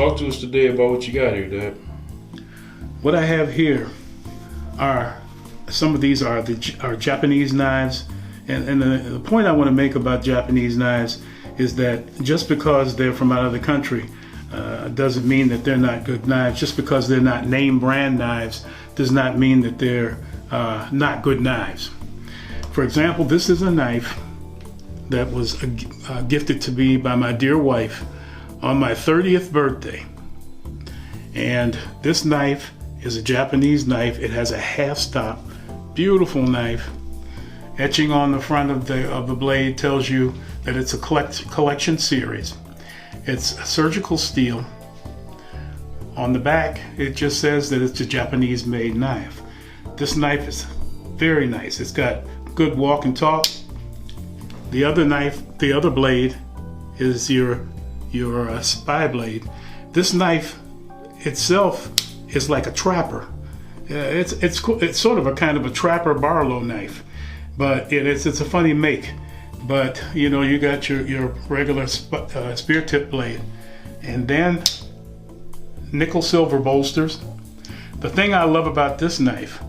Talk to us today about what you got here, Dad. What I have here are some of these are Japanese knives, and the point I want to make about Japanese knives is that just because they're from out of the country doesn't mean that they're not good knives. Just because they're not name brand knives does not mean that they're not good knives. For example, this is a knife that was gifted to me by my dear wife on my 30th birthday. And this knife is a Japanese knife. It has a half stop, beautiful knife. Etching on the front of the blade tells you that it's a collection series. It's a surgical steel. On the back, it just says that it's a Japanese made knife. This knife is very nice. It's got good walk and talk. The other knife, the other blade is your spy blade. This knife itself is like a trapper. It's sort of a kind of a trapper Barlow knife, but it's a funny make. But you know, you got your regular spear tip blade, and then nickel silver bolsters. The thing I love about this knife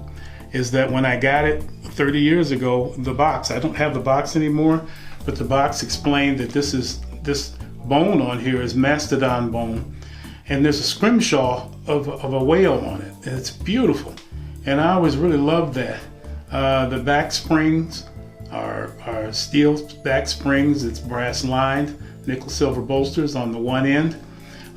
is that when I got it 30 years ago, the box, I don't have the box anymore, but the box explained that this bone on here is mastodon bone, and there's a scrimshaw of a whale on it, and it's beautiful, and I always really loved that. The back springs are steel back springs. It's brass lined, nickel silver bolsters on the one end.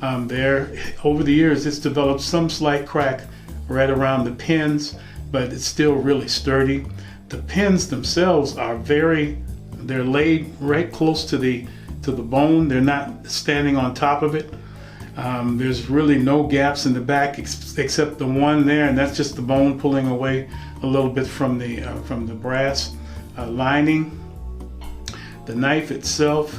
Over the years, it's developed some slight crack right around the pins, but it's still really sturdy. The pins themselves are they're laid right close to the bone. They're not standing on top of it. There's really no gaps in the back except the one there, and that's just the bone pulling away a little bit from the brass lining. The knife itself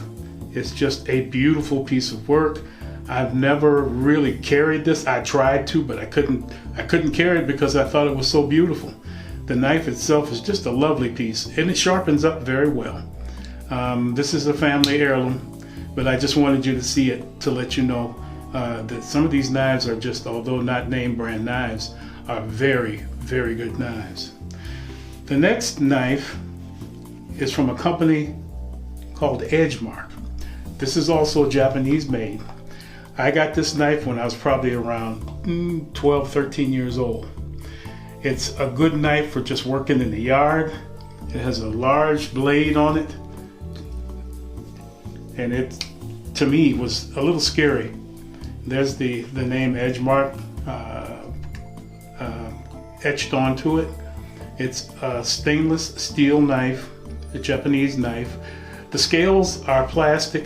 is just a beautiful piece of work. I've never really carried this. I tried to, but I couldn't carry it because I thought it was so beautiful. The knife itself is just a lovely piece, and it sharpens up very well. This is a family heirloom, but I just wanted you to see it to let you know that some of these knives are just, although not name brand knives, are very, very good knives. The next knife is from a company called Edgemark. This is also Japanese made. I got this knife when I was probably around 12, 13 years old. It's a good knife for just working in the yard. It has a large blade on it, and it, to me, was a little scary. There's the name Edgemark etched onto it. It's a stainless steel knife, a Japanese knife. The scales are plastic.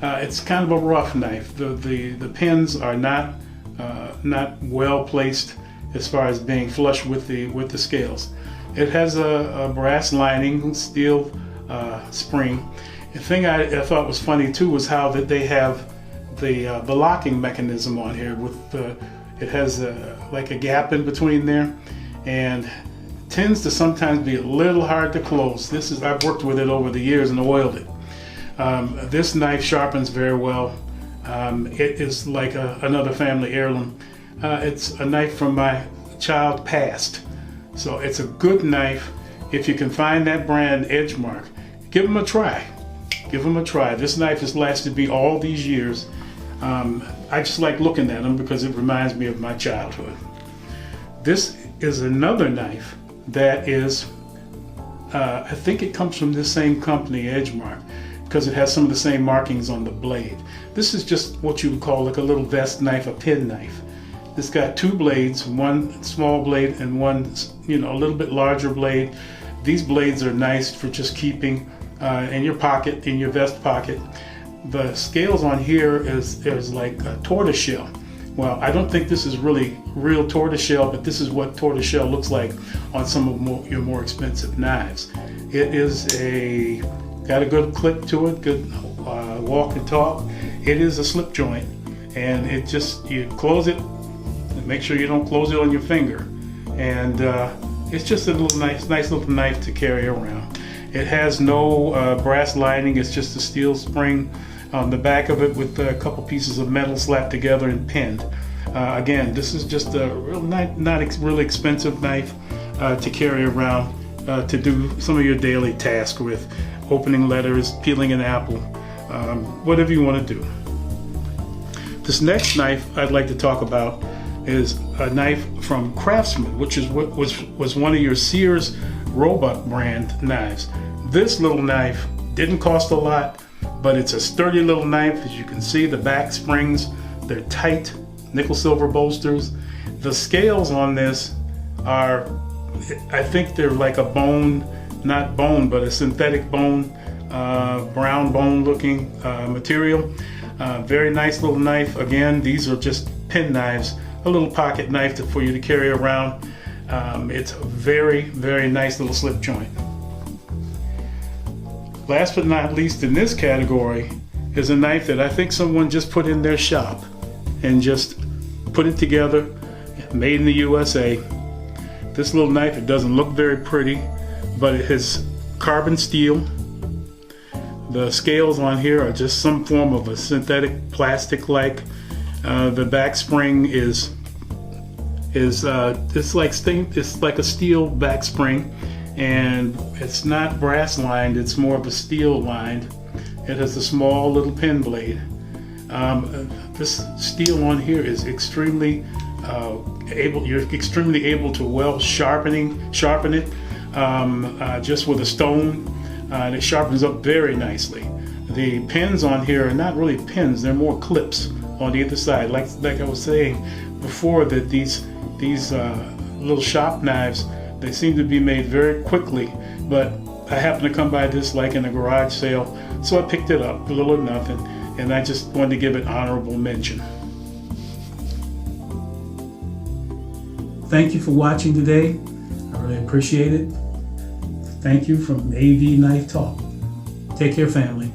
It's kind of a rough knife. The pins are not well placed as far as being flush with the scales. It has a brass lining, steel spring. The thing I thought was funny too was how that they have the locking mechanism on here. It has like a gap in between there, and tends to sometimes be a little hard to close. I've worked with it over the years and oiled it. This knife sharpens very well. It is like another family heirloom. It's a knife from my child past. So it's a good knife. If you can find that brand, Edgemark, give them a try. Give them a try. This knife has lasted me all these years. I just like looking at them because it reminds me of my childhood. This is another knife that is, I think it comes from this same company, Edgemark, because it has some of the same markings on the blade. This is just what you would call like a little vest knife, a pen knife. It's got two blades, one small blade and one, a little bit larger blade. These blades are nice for just keeping in your pocket, in your vest pocket. The scales on here is like a tortoiseshell. Well, I don't think this is really real tortoiseshell, but this is what tortoiseshell looks like on some of your more expensive knives. It is got a good clip to it, good walk and talk. It is a slip joint, and you close it, and make sure you don't close it on your finger. And it's just a little nice little knife to carry around. It has no brass lining. It's just a steel spring on the back of it with a couple pieces of metal slapped together and pinned. Again, this is just a real not really expensive knife to carry around to do some of your daily tasks with, opening letters, peeling an apple, whatever you want to do. This next knife I'd like to talk about is a knife from Craftsman, which is what was one of your Sears Roebuck brand knives. This little knife didn't cost a lot, but it's a sturdy little knife. As you can see, the back springs, they're tight, nickel silver bolsters. The scales on this are, I think they're like a bone, not bone, but a synthetic bone, brown bone looking material. Very nice little knife. Again, these are just pen knives, a little pocket knife for you to carry around. It's a very, very nice little slip joint. Last but not least in this category is a knife that I think someone just put in their shop and just put it together, made in the USA. This little knife, it doesn't look very pretty, but it has carbon steel. The scales on here are just some form of a synthetic plastic like. The back spring is it's like a steel back spring, and it's not brass lined, it's more of a steel lined. It has a small little pen blade. This steel on here is extremely you're extremely able to well sharpen it just with a stone, and it sharpens up very nicely. The pins on here are not really pins, they're more clips on either side. Like I was saying before, that these little shop knives, they seem to be made very quickly, but I happened to come by this like in a garage sale, so I picked it up, a little or nothing, and I just wanted to give it honorable mention. Thank you for watching today. I really appreciate it. Thank you from AV Knife Talk. Take care, family.